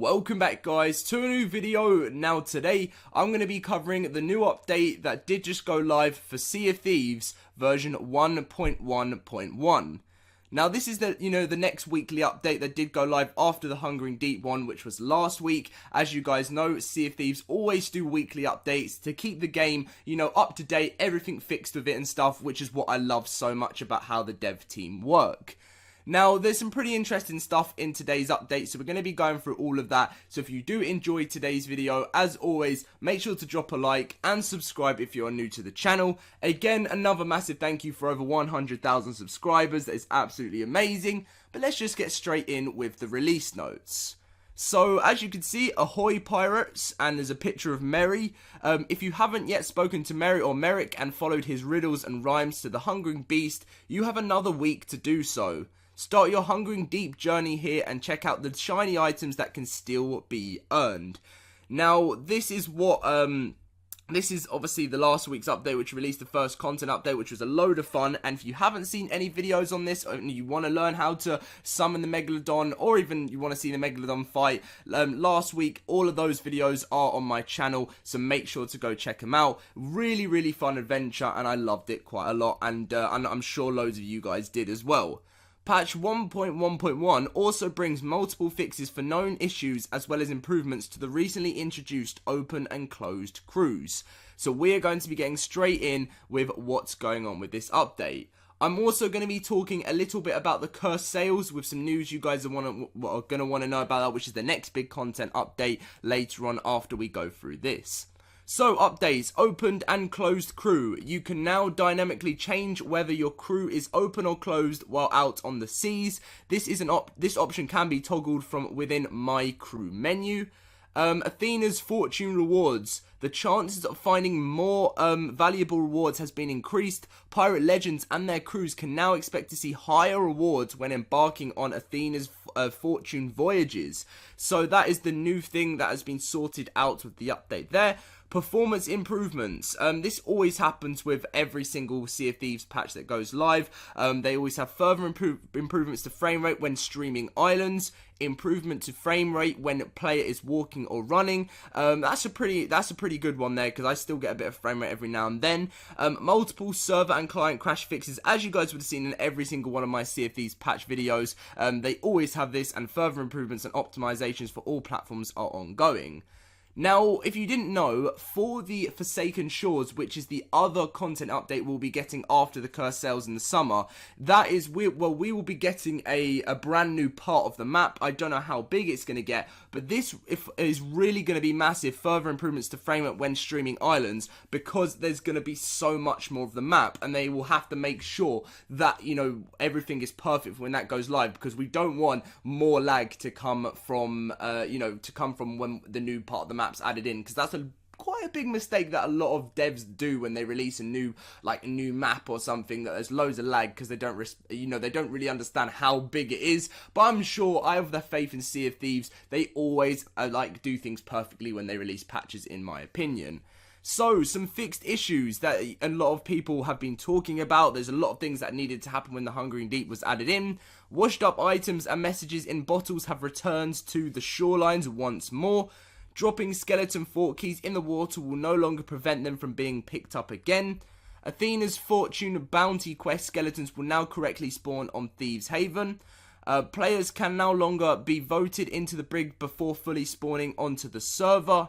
Welcome back guys to a new video. Now today I'm going to be covering the new update that did just go live for Sea of Thieves version 1.1.1. Now this is the next weekly update that did go live after the Hungering Deep one, which was last week. As you guys know, Sea of Thieves always do weekly updates to keep the game, up to date, everything fixed with it and stuff, which is what I love so much about how the dev team work. Now, there's some pretty interesting stuff in today's update, so we're going to be going through all of that. So if you do enjoy today's video, as always, make sure to drop a like and subscribe if you're new to the channel. Again, another massive thank you for over 100,000 subscribers. That is absolutely amazing. But let's just get straight in with the release notes. So, as you can see, ahoy pirates, and there's a picture of Merry. If you haven't yet spoken to Merry or Merrick and followed his riddles and rhymes to the Hungering Beast, you have another week to do so. Start your Hungering Deep journey here and check out the shiny items that can still be earned. Now, this is obviously the last week's update, which released the first content update, which was a load of fun. And if you haven't seen any videos on this, and you want to learn how to summon the Megalodon, or even you want to see the Megalodon fight, last week, all of those videos are on my channel, so make sure to go check them out. Really, really fun adventure, and I loved it quite a lot, and I'm sure loads of you guys did as well. Patch 1.1.1 also brings multiple fixes for known issues as well as improvements to the recently introduced open and closed crews. So we are going to be getting straight in with what's going on with this update. I'm also going to be talking a little bit about the cursed sails with some news you guys are going to want to know about that, which is the next big content update later on after we go through this. So, updates, opened and closed crew. You can now dynamically change whether your crew is open or closed while out on the seas. This option can be toggled from within My Crew menu. Athena's fortune rewards. The chances of finding more valuable rewards has been increased. Pirate legends and their crews can now expect to see higher rewards when embarking on Athena's fortune voyages. So that is the new thing that has been sorted out with the update there. Performance improvements. This always happens with every single Sea of Thieves patch that goes live. They always have further improvements to frame rate when streaming islands. Improvement to frame rate when player is walking or running. That's a pretty good one there, because I still get a bit of frame rate every now and then. Multiple server and client crash fixes, as you guys would have seen in every single one of my Sea of Thieves patch videos. They always have this, and further improvements and optimizations for all platforms are ongoing. Now, if you didn't know, for the Forsaken Shores, which is the other content update we'll be getting after the Cursed Sails in the summer, that is, we will be getting a brand new part of the map. I don't know how big it's going to get, but this is really going to be massive, further improvements to frame rate when streaming islands, because there's going to be so much more of the map, and they will have to make sure that, everything is perfect when that goes live, because we don't want more lag to come from, when the new part of the map's added in, because that's quite a big mistake that a lot of devs do when they release a new map or something, that there's loads of lag because they don't really understand how big it is. But I'm sure, I have the faith in Sea of Thieves, they always do things perfectly when they release patches, in my opinion. So, some fixed issues that a lot of people have been talking about. There's a lot of things that needed to happen when the Hungering Deep was added in. Washed up items and messages in bottles have returned to the shorelines once more. Dropping skeleton fort keys in the water will no longer prevent them from being picked up again. Athena's fortune bounty quest skeletons will now correctly spawn on Thieves Haven. Players can no longer be voted into the brig before fully spawning onto the server.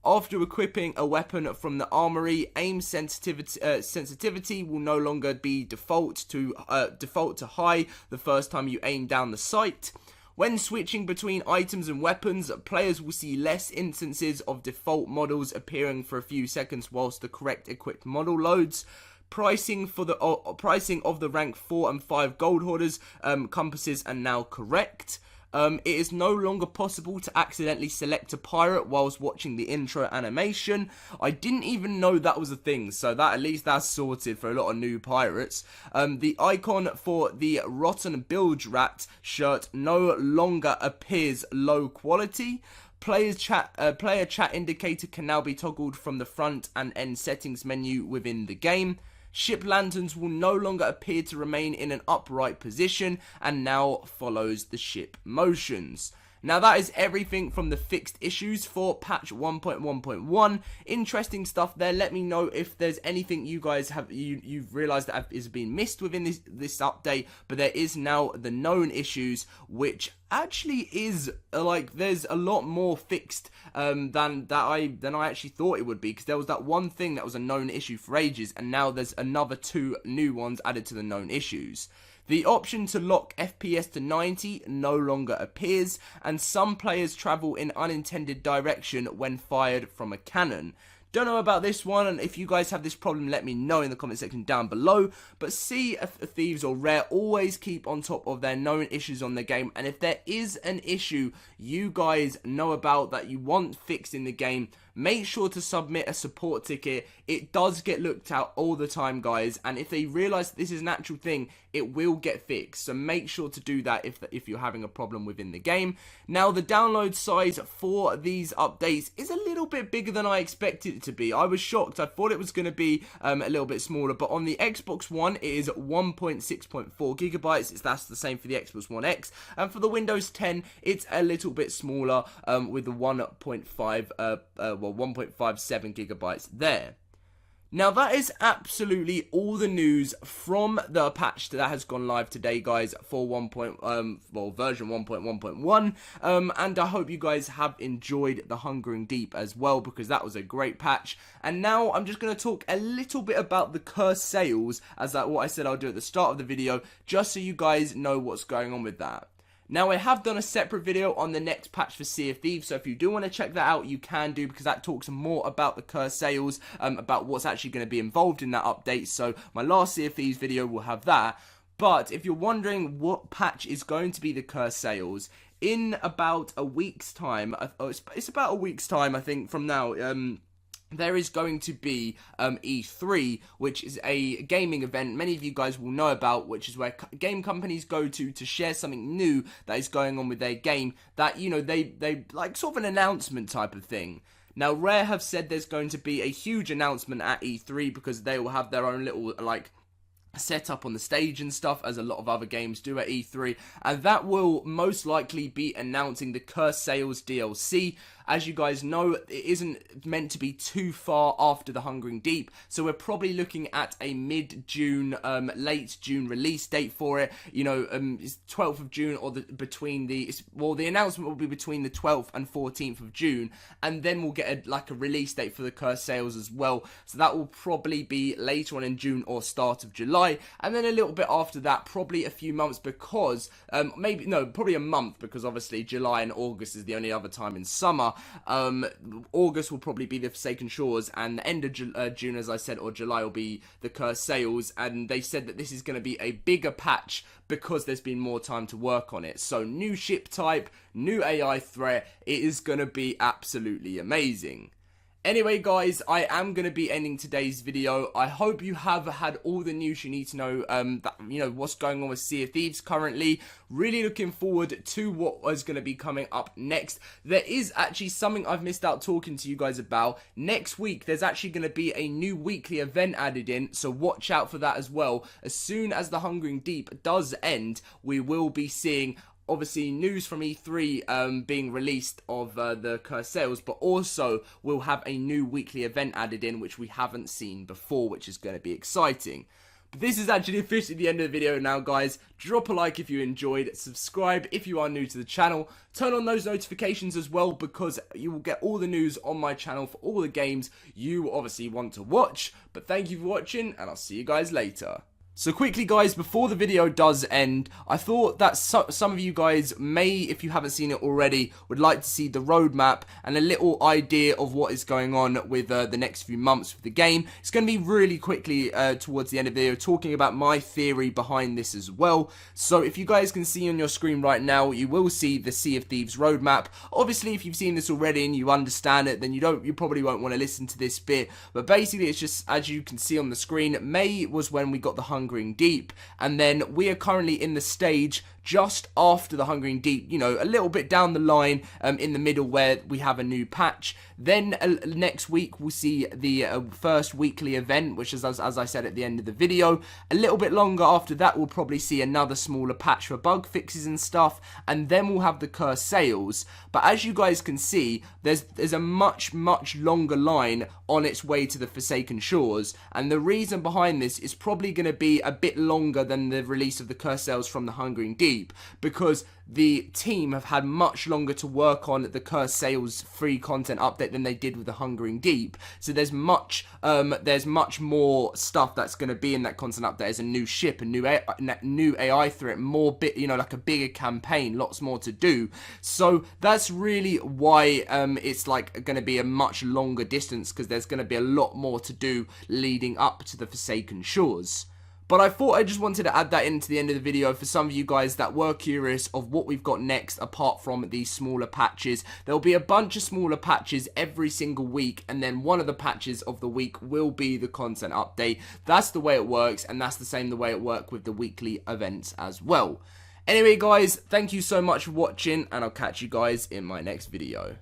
After equipping a weapon from the armory, aim sensitivity will no longer be default to high the first time you aim down the sight. When switching between items and weapons, players will see less instances of default models appearing for a few seconds whilst the correct equipped model loads. Pricing of the rank 4 and 5 gold hoarders compasses are now correct. It is no longer possible to accidentally select a pirate whilst watching the intro animation. I didn't even know that was a thing, so that at least that's sorted for a lot of new pirates. The icon for the Rotten Bilge Rat shirt no longer appears low quality. Player chat indicator can now be toggled from the front and end settings menu within the game. Ship lanterns will no longer appear to remain in an upright position and now follows the ship motions. Now that is everything from the fixed issues for patch 1.1.1. Interesting stuff there. Let me know if there's anything you guys have you've realized that is being missed within this update. But there is now the known issues, which actually is like there's a lot more fixed than I actually thought it would be, because there was that one thing that was a known issue for ages, and now there's another 2 new ones added to the known issues. The option to lock FPS to 90 no longer appears, and some players travel in unintended direction when fired from a cannon. Don't know about this one, and if you guys have this problem, let me know in the comment section down below. But Sea of Thieves or Rare always keep on top of their known issues on the game, and if there is an issue you guys know about that you want fixed in the game, make sure to submit a support ticket. It does get looked at all the time, guys, and if they realize this is an actual thing, it will get fixed. So make sure to do that if you're having a problem within the game. Now, the download size for these updates is a little bit bigger than I expected it to be. I was shocked. I thought it was going to be a little bit smaller, but on the Xbox One, it is 1.6.4 gigabytes. That's the same for the Xbox One X, and for the Windows 10, it's a little bit smaller with the 1.57 gigabytes there. Now, that is absolutely all the news from the patch that has gone live today, guys, for version 1.1.1, and I hope you guys have enjoyed the Hungering Deep as well, because that was a great patch. And now I'm just going to talk a little bit about the cursed sails, as that what I said I'll do at the start of the video, just so you guys know what's going on with that. Now, I have done a separate video on the next patch for Sea of Thieves, so if you do want to check that out, you can do, because that talks more about the cursed sails, about what's actually going to be involved in that update. So my last Sea of Thieves video will have that. But if you're wondering what patch is going to be the cursed sails, in about a week's time, it's about a week's time, I think, from now, there is going to be E3, which is a gaming event many of you guys will know about, which is where game companies go to share something new that is going on with their game, that, you know, they like sort of an announcement type of thing. Now, Rare have said there's going to be a huge announcement at E3, because they will have their own little, like, set up on the stage and stuff, as a lot of other games do at E3, and that will most likely be announcing the Cursed Sails DLC. As you guys know, it isn't meant to be too far after the Hungering Deep, so we're probably looking at a mid-June, late June release date for it. You know, it's 12th of June, or the announcement will be between the 12th and 14th of June, and then we'll get a release date for the Cursed Sails as well. So that will probably be later on in June or start of July, and then a little bit after that, probably a few months, because probably a month, because obviously July and August is the only other time in summer. August will probably be the Forsaken Shores, and the end of June, as I said, or July, will be the Cursed Sails, and they said that this is going to be a bigger patch because there's been more time to work on it. So new ship type, new AI threat, it is going to be absolutely amazing. Anyway, guys, I am going to be ending today's video. I hope you have had all the news you need to know, what's going on with Sea of Thieves currently. Really looking forward to what is going to be coming up next. There is actually something I've missed out talking to you guys about. Next week, there's actually going to be a new weekly event added in, so watch out for that as well. As soon as the Hungering Deep does end, we will be seeing, obviously, news from E3 being released of the Cursed Sails, but also we'll have a new weekly event added in, which we haven't seen before, which is going to be exciting. But this is actually officially the end of the video now, guys. Drop a like if you enjoyed, subscribe if you are new to the channel, turn on those notifications as well, because you will get all the news on my channel for all the games you obviously want to watch. But thank you for watching, and I'll see you guys later. So quickly, guys, before the video does end, I thought that some of you guys may, if you haven't seen it already, would like to see the roadmap and a little idea of what is going on with the next few months with the game. It's going to be really quickly towards the end of the video, talking about my theory behind this as well. So if you guys can see on your screen right now, you will see the Sea of Thieves roadmap. Obviously, if you've seen this already and you understand it, then you probably won't want to listen to this bit. But basically, it's just, as you can see on the screen, May was when we got the Hungering Hungering Deep, and then we are currently in the stage just after the Hungering Deep, you know, a little bit down the line, in the middle where we have a new patch. Then next week we'll see the first weekly event, which is, as I said at the end of the video. A little bit longer after that, we'll probably see another smaller patch for bug fixes and stuff, and then we'll have the cursed sails. But as you guys can see, there's a much longer line on its way to the Forsaken Shores, and the reason behind this is probably going to be a bit longer than the release of the cursed sails from the Hungering Deep, because the team have had much longer to work on the Cursed Sails free content update than they did with the Hungering Deep. So there's much more stuff that's going to be in that content update. There's a new ship, a new AI threat, more like a bigger campaign, lots more to do. So that's really why it's like going to be a much longer distance, because there's going to be a lot more to do leading up to the Forsaken Shores. But I thought I just wanted to add that into the end of the video for some of you guys that were curious of what we've got next apart from these smaller patches. There'll be a bunch of smaller patches every single week, and then one of the patches of the week will be the content update. That's the way it works, and that's the way it works with the weekly events as well. Anyway guys, thank you so much for watching, and I'll catch you guys in my next video.